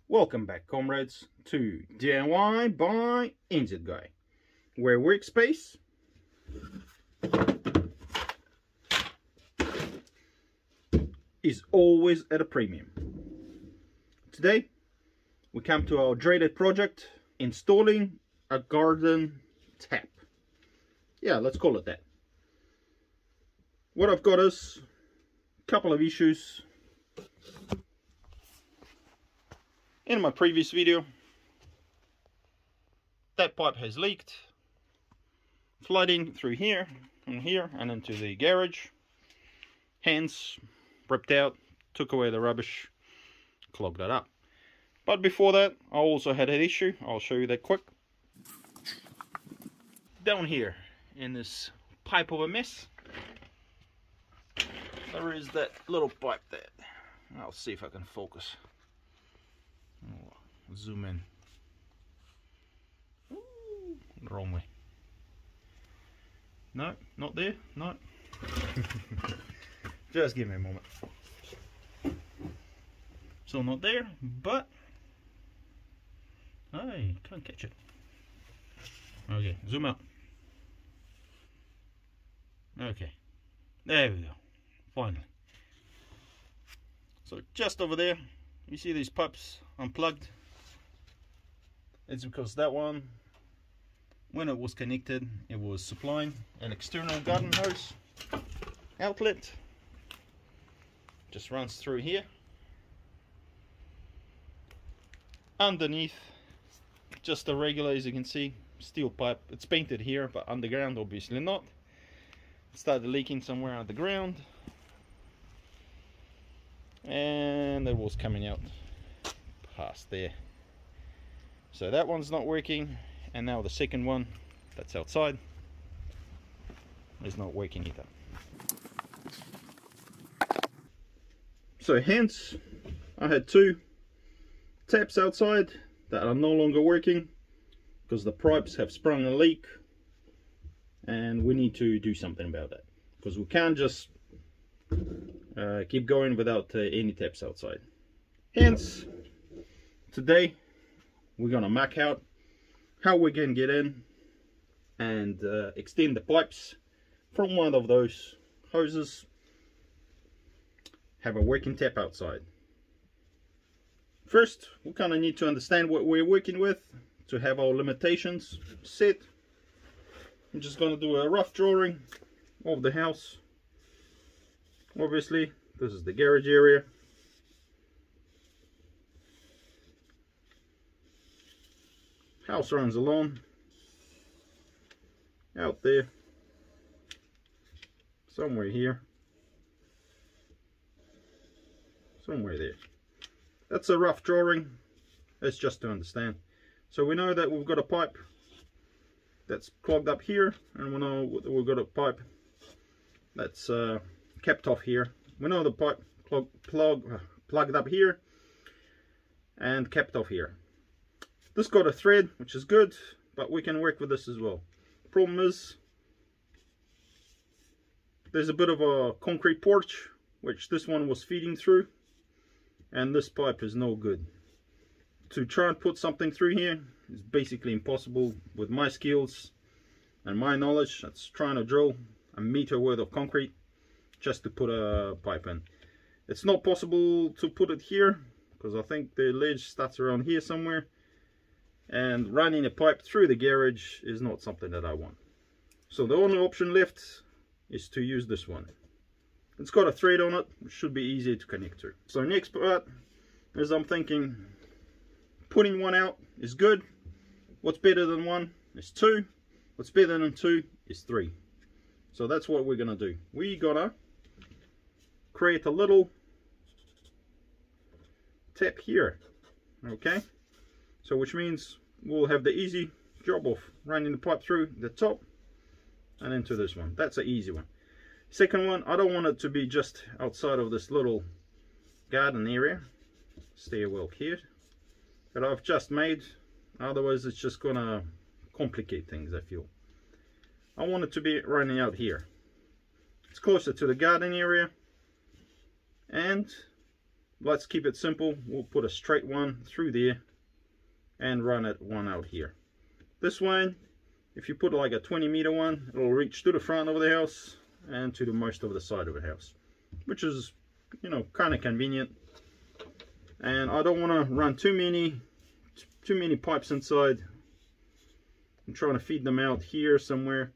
Welcome back, comrades, to DIY by NZguy, where workspace is always at a premium. Today, we come to our dreaded project, installing a garden tap. Yeah, let's call it that. What I've got is a couple of issues. In my previous video, that pipe has leaked, flooding through here and here and into the garage. Hence, ripped out, took away the rubbish, clogged it up. But before that, I also had an issue. I'll show you that quick. Down here in this pipe of a mess, there is that little pipe there. I'll see if I can focus. Oh, zoom in. Ooh, wrong way. No, not there. No. Just give me a moment. Still not there, but I can't catch it. Okay, zoom out. Okay, there we go. Finally. So just over there, you see these pipes unplugged. It's because that one, when it was connected, it was supplying an external garden hose outlet. Just runs through here. Underneath, just a regular, as you can see, steel pipe. It's painted here, but underground obviously not. It started leaking somewhere underground, and it was coming out past there. So that one's not working, and now the second one that's outside is not working either. So hence I had two taps outside that are no longer working because the pipes have sprung a leak, and we need to do something about that because we can't just keep going without any taps outside. Hence, today we're gonna mark out how we can get in and extend the pipes from one of those hoses, have a working tap outside. First, we kind of need to understand what we're working with to have our limitations set. I'm just going to do a rough drawing of the house. Obviously, this is the garage area. House runs along, out there, somewhere here, somewhere there. That's a rough drawing. That's just to understand. So we know that we've got a pipe that's clogged up here, and we know we've got a pipe that's capped off here. We know the pipe plugged up here and capped off here. This got a thread, which is good, but we can work with this as well. Problem is, there's a bit of a concrete porch which this one was feeding through, and this pipe is no good. To try and put something through here is basically impossible with my skills and my knowledge. That's trying to drill a meter worth of concrete just to put a pipe in. It's not possible to put it here because I think the ledge starts around here somewhere, and running a pipe through the garage is not something that I want. So the only option left is to use this one. It's got a thread on it, which should be easy to connect to. So next part is, I'm thinking putting one out is good. What's better than one is two. What's better than two is three. So that's what we're gonna do. We gotta create a little tap here, okay? So which means we'll have the easy job of running the pipe through the top and into this one. That's an easy one. Second one, I don't want it to be just outside of this little garden area, stairwell here, that I've just made. Otherwise it's just gonna complicate things, I feel. I want it to be running out here. It's closer to the garden area, and let's keep it simple. We'll put a straight one through there and run it one out here. This one, if you put like a 20-meter one, it'll reach to the front of the house and to the most of the side of the house, which is, you know, kind of convenient. And I don't want to run too many pipes inside. I'm trying to feed them out here somewhere,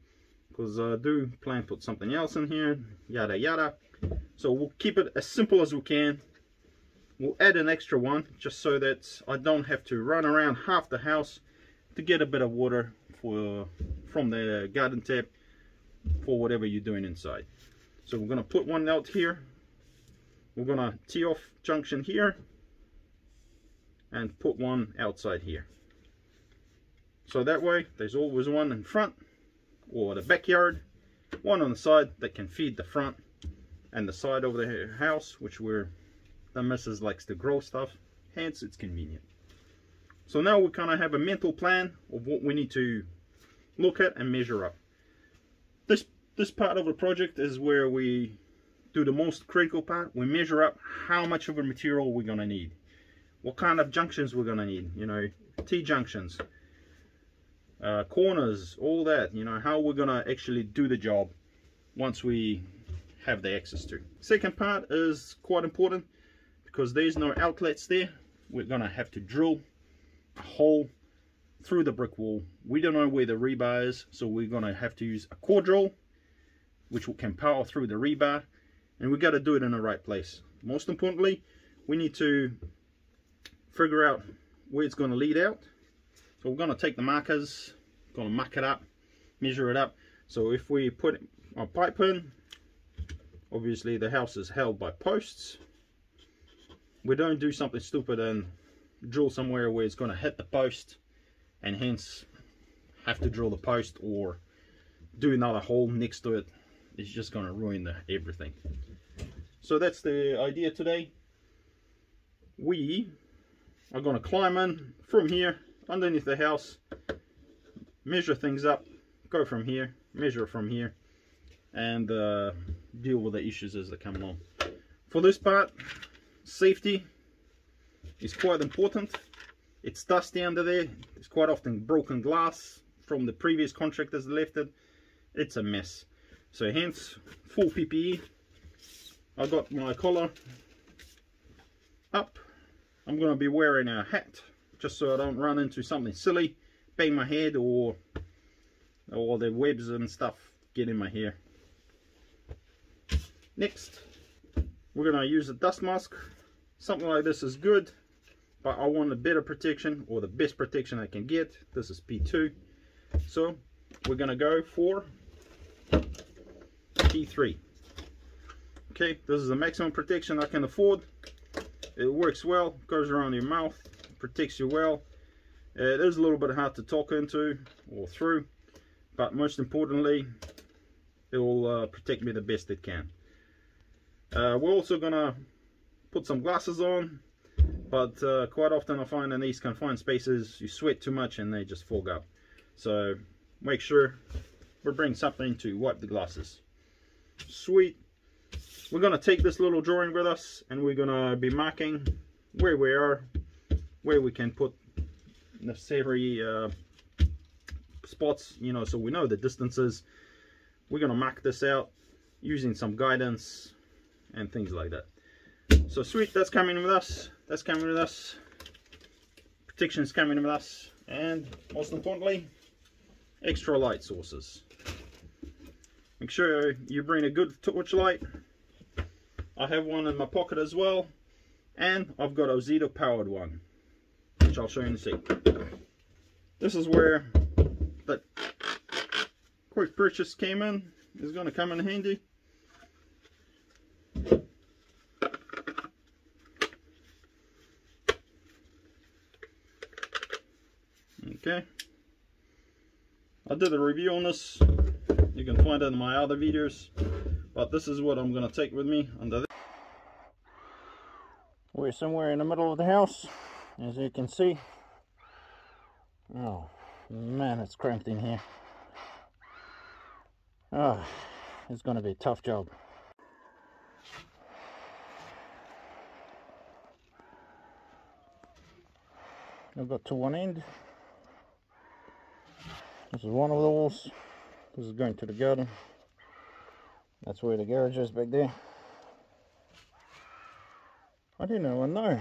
because I do plan to put something else in here, yada yada. So we'll keep it as simple as we can. We'll add an extra one just so that I don't have to run around half the house to get a bit of water from the garden tap for whatever you're doing inside. So we're going to put one out here. We're going to tee off junction here and put one outside here. So that way there's always one in front or the backyard, one on the side that can feed the front and the side of the house, which the missus likes to grow stuff, hence it's convenient. So now we kind of have a mental plan of what we need to look at and measure up. This part of the project is where we do the most critical part. We measure up how much of a material we're going to need, what kind of junctions we're going to need, you know, T-junctions, corners, all that, you know, how we're going to actually do the job once we have the access to. Second part is quite important, because there's no outlets there. We're going to have to drill a hole through the brick wall. We don't know where the rebar is, so we're going to have to use a core drill, which can power through the rebar, and we got to do it in the right place. Most importantly, we need to figure out where it's going to lead out. So we're going to take the markers, going to muck it up, measure it up. So if we put a pipe in, obviously the house is held by posts. We don't do something stupid and drill somewhere where it's going to hit the post and hence have to drill the post or do another hole next to it. It's just going to ruin everything. So that's the idea today. We are going to climb in from here underneath the house, measure things up, go from here, measure from here, and deal with the issues as they come along. For this part, safety is quite important. It's dusty under there. There's quite often broken glass from the previous contractors that left it. It's a mess. So hence full PPE. I got my collar up. I'm going to be wearing a hat just so I don't run into something silly, bang my head, or the webs and stuff get in my hair. Next, we're going to use a dust mask. Something like this is good, but I want a better protection, or the best protection I can get. This is P2, so we're going to go for P3. Okay, this is the maximum protection I can afford. It works well, goes around your mouth, protects you well. It is a little bit hard to talk into or through, but most importantly, it will protect me the best it can. We're also going to put some glasses on, but quite often I find in these confined spaces you sweat too much and they just fog up. So make sure we bring something to wipe the glasses. Sweet. We're going to take this little drawing with us, and we're going to be marking where we are, where we can put necessary spots, you know, so we know the distances. We're going to mark this out using some guidance and things like that. So sweet, that's coming with us. That's coming with us. Protection's coming with us, and most importantly, extra light sources. Make sure you bring a good torch light. I have one in my pocket as well, and I've got a Zeta powered one, which I'll show you in a sec. This is where that quick purchase came in. Is going to come in handy. Okay, I did a review on this. You can find it in my other videos, but this is what I'm going to take with me under this. We're somewhere in the middle of the house, as you can see. Oh man, it's cramped in here. Oh, it's going to be a tough job. I've got to one end. This is one of the walls. This is going to the garden. That's where the garage is back there. I didn't even know.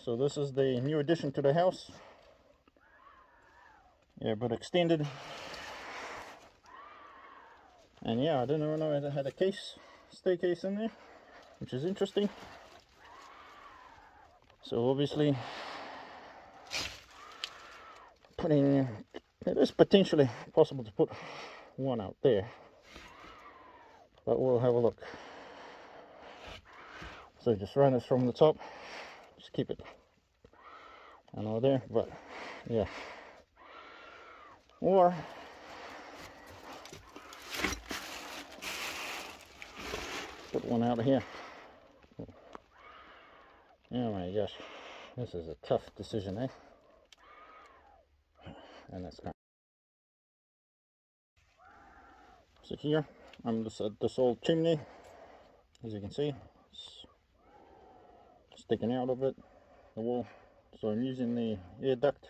So this is the new addition to the house. Yeah, but extended. And yeah, I didn't even know it had a staircase in there, which is interesting. So obviously, it is potentially possible to put one out there, but we'll have a look. So just run it from the top, just keep it over there, but yeah. Or put one out of here. Oh my gosh, this is a tough decision, eh? And that's kind of... So here I'm just at this old chimney, as you can see, it's sticking out of it, the wall. So I'm using the air duct.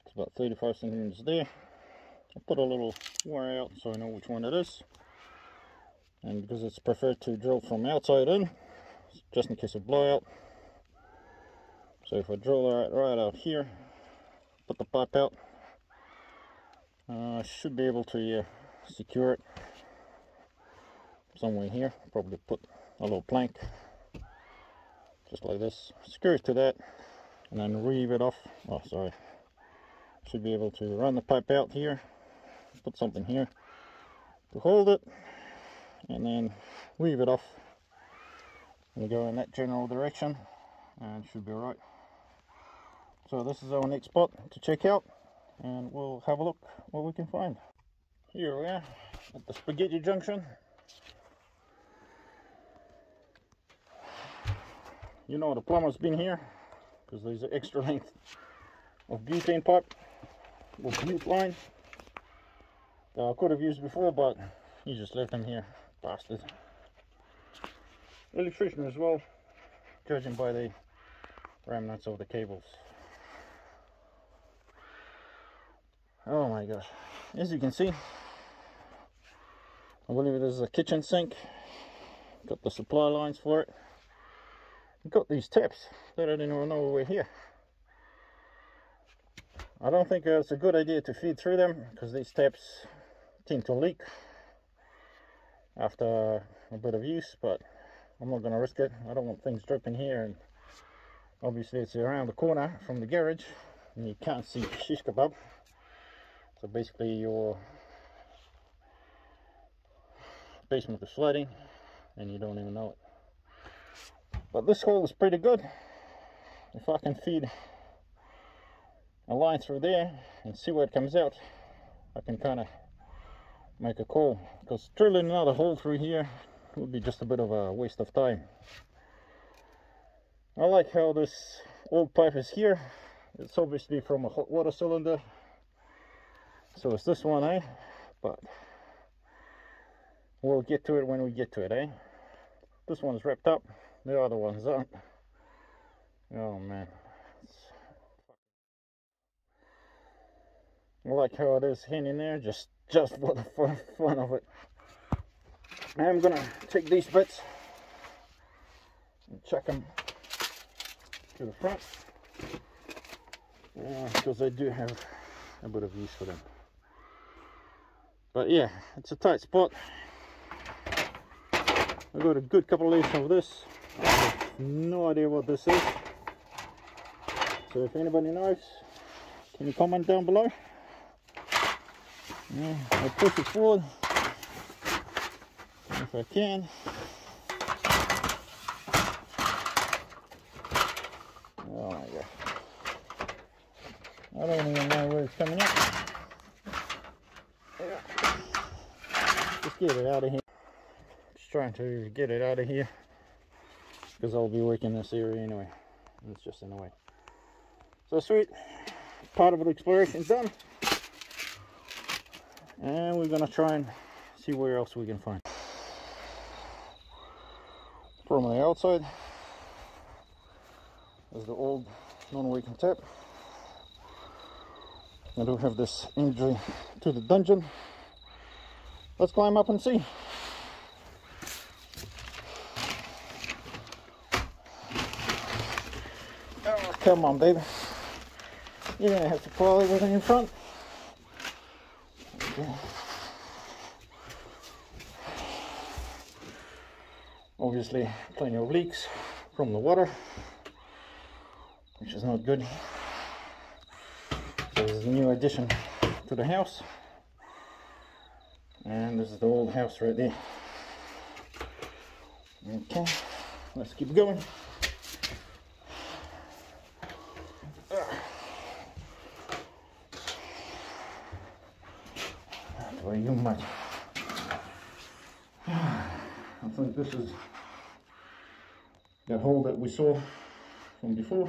It's about 35 centimeters there. I put a little wire out so I know which one it is, and because it's preferred to drill from outside in, just in case of blowout. So if I drill right out here, put the pipe out, I should be able to secure it somewhere here. Probably put a little plank just like this, screw it to that, and then reeve it off. Oh sorry, should be able to run the pipe out here, put something here to hold it, and then weave it off and go in that general direction, and should be right. So this is our next spot to check out, and we'll have a look what we can find. Here we are at the spaghetti junction. You know the plumber's been here because there's an extra length of butane pipe or bute line that I could have used before, but he just left them here, bastard. Electrician as well, judging by the remnants of the cables. Oh my gosh, as you can see, I believe it is a kitchen sink. Got the supply lines for it. Got these taps that I didn't even know were here. I don't think it's a good idea to feed through them because these taps tend to leak after a bit of use, but I'm not going to risk it. I don't want things dripping here, and obviously it's around the corner from the garage and you can't see shish kebab. So basically your basement is flooding and you don't even know it. But this hole is pretty good. If I can feed a line through there and see where it comes out, I can kind of make a call, because drilling another hole through here would be just a bit of a waste of time. I like how this old pipe is here. It's obviously from a hot water cylinder, so it's this one, eh? But we'll get to it when we get to it, eh? This one's wrapped up, the other ones aren't. Oh man, I like how it is hanging there, just for the fun of it. I'm gonna take these bits and chuck them to the front, because I do have a bit of use for them. But yeah, it's a tight spot. I got a good couple of layers of this. I have no idea what this is, so if anybody knows, can you comment down below? Yeah, I'll push it forward if I can. Oh my god, I don't even know where it's coming up. Yeah. Just get it out of here. Just trying to get it out of here because I'll be working this area anyway, and it's just in the way. So sweet, part of the exploration done, and we're gonna try and see where else we can find. From the outside is the old non-working tap. I do have this entry to the dungeon. Let's climb up and see. Oh, come on, baby. You're gonna have to pull everything in front. Okay. Obviously, plenty of leaks from the water, which is not good. So this is a new addition to the house, and this is the old house right there. Okay, let's keep going. That's way too much. I think this is that hole that we saw from before,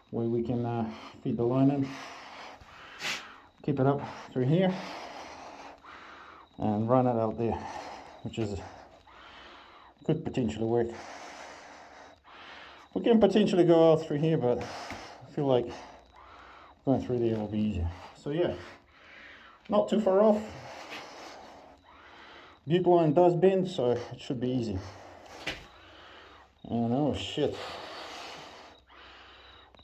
where we can feed the line in, keep it up through here and run it out there, which is could potentially work. We can potentially go out through here, but I feel like going through there will be easier. So yeah, not too far off. Butte line does bend, so it should be easy. And oh shit,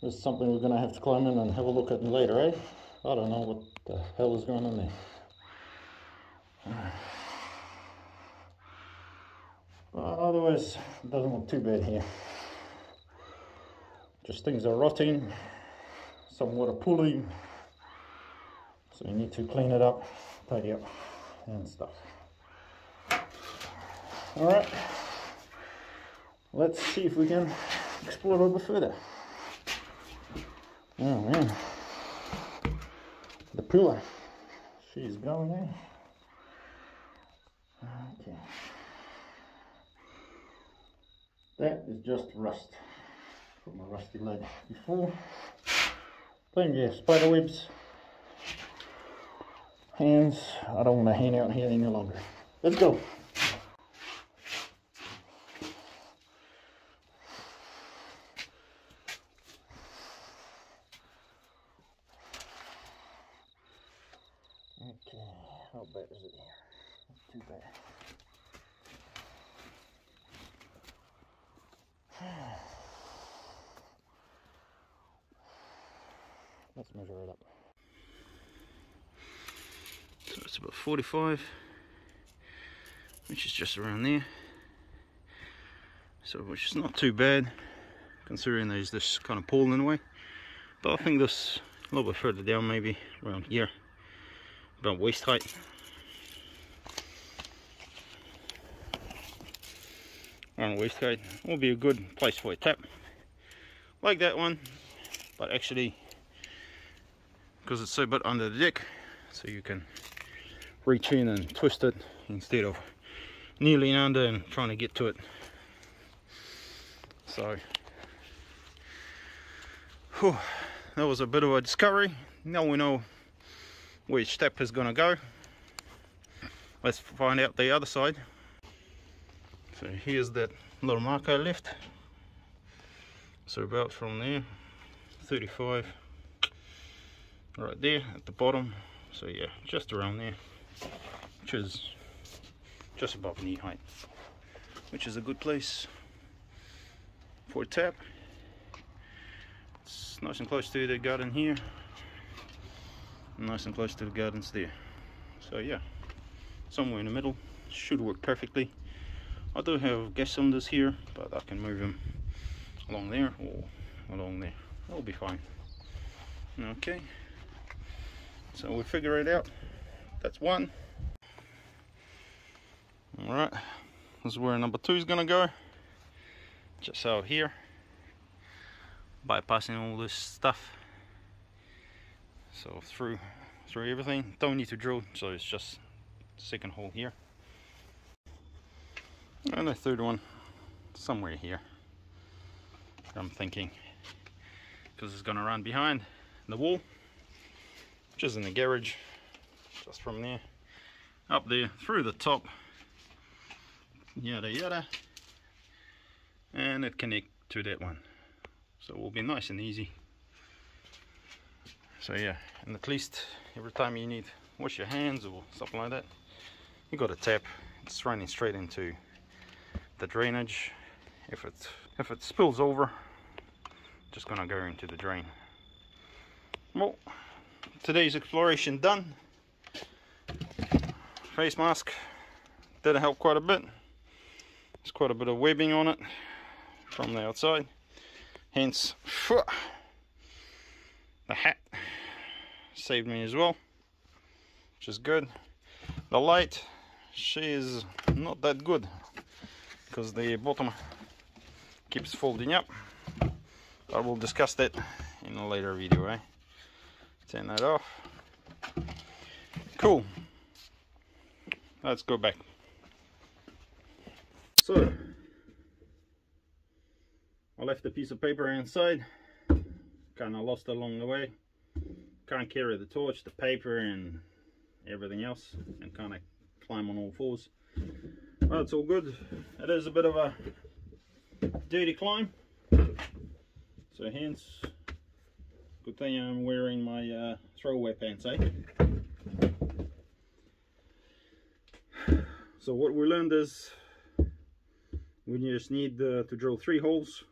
this is something we're gonna have to climb in and have a look at later, eh? I don't know what the hell is going on there. But otherwise, it doesn't look too bad here. Just things are rotting, some water pooling, so you need to clean it up, tidy up and stuff. Alright, let's see if we can explore a little bit further. Oh man, the pillar, she's going there. Okay, that is just rust from a rusty leg before. Then yeah, spider webs, hands. I don't want to hang out here any longer. Let's go. Okay, how bad is it here? Not too bad. Let's measure it up. So it's about 45, which is just around there. So which is not too bad, considering there's this kind of pool in the way. But I think this a little bit further down, maybe around here. About waist height. Around waist height will be a good place for a tap like that one, but actually because it's so bit under the deck, so you can reach in and twist it instead of kneeling under and trying to get to it. So whew, that was a bit of a discovery. Now we know which step is going to go. Let's find out the other side. So here's that little marker left. So about from there, 35, right there at the bottom. So yeah, just around there, which is just above knee height, which is a good place for a tap. It's nice and close to the garden here. Nice and close to the gardens there. So yeah, somewhere in the middle should work perfectly. I do have gas cylinders here, but I can move them along there or along there. That'll be fine. Okay, so we'll figure it out. That's one. Alright, this is where number 2 is gonna go. Just out here, bypassing all this stuff. So through everything, don't need to drill, so it's just second hole here, and the third one somewhere here, I'm thinking, because it's gonna run behind the wall, which is in the garage, just from there up there through the top, yada yada, and it connect to that one. so it will be nice and easy. So yeah, and at least every time you need to wash your hands or something like that, you got a tap. It's running straight into the drainage. If it spills over, just gonna go into the drain. Well, today's exploration done. Face mask did help quite a bit. There's quite a bit of webbing on it from the outside, hence the hat saved me as well, which is good. The light, she is not that good because the bottom keeps folding up. I will discuss that in a later video, eh? Turn that off. Cool. Let's go back. So I left a piece of paper inside, kind of lost it along the way. Can't carry the torch, the paper and everything else, and kind of climb on all fours. Well, it's all good. It is a bit of a dirty climb, so hence good thing I'm wearing my throwaway pants, eh? So what we learned is we just need to drill 3 holes,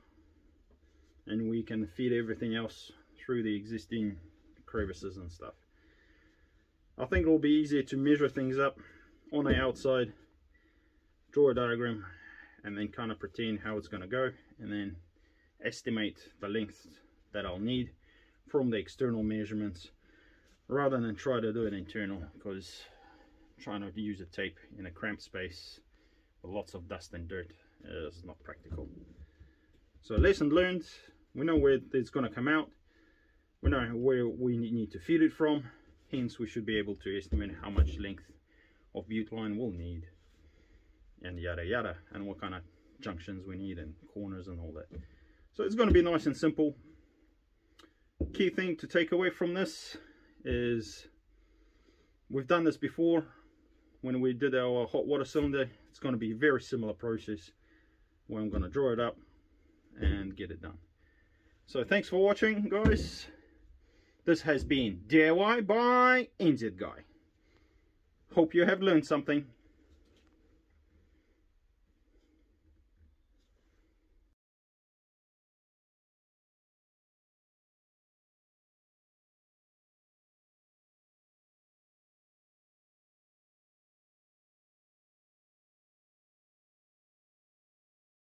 and we can feed everything else through the existing crevices and stuff. I think it will be easier to measure things up on the outside, draw a diagram, and then kind of pretend how it's going to go, and then estimate the length that I'll need from the external measurements, rather than try to do it internal, because trying to use a tape in a cramped space with lots of dust and dirt is not practical. So lesson learned, we know where it's going to come out, we know where we need to feed it from, hence we should be able to estimate how much length of butte line we'll need, and yada yada, and what kind of junctions we need and corners and all that. So it's going to be nice and simple. Key thing to take away from this is we've done this before when we did our hot water cylinder. It's going to be a very similar process where I'm going to draw it up and get it done. So thanks for watching, guys. This has been DIY by NZ Guy. Hope you have learned something.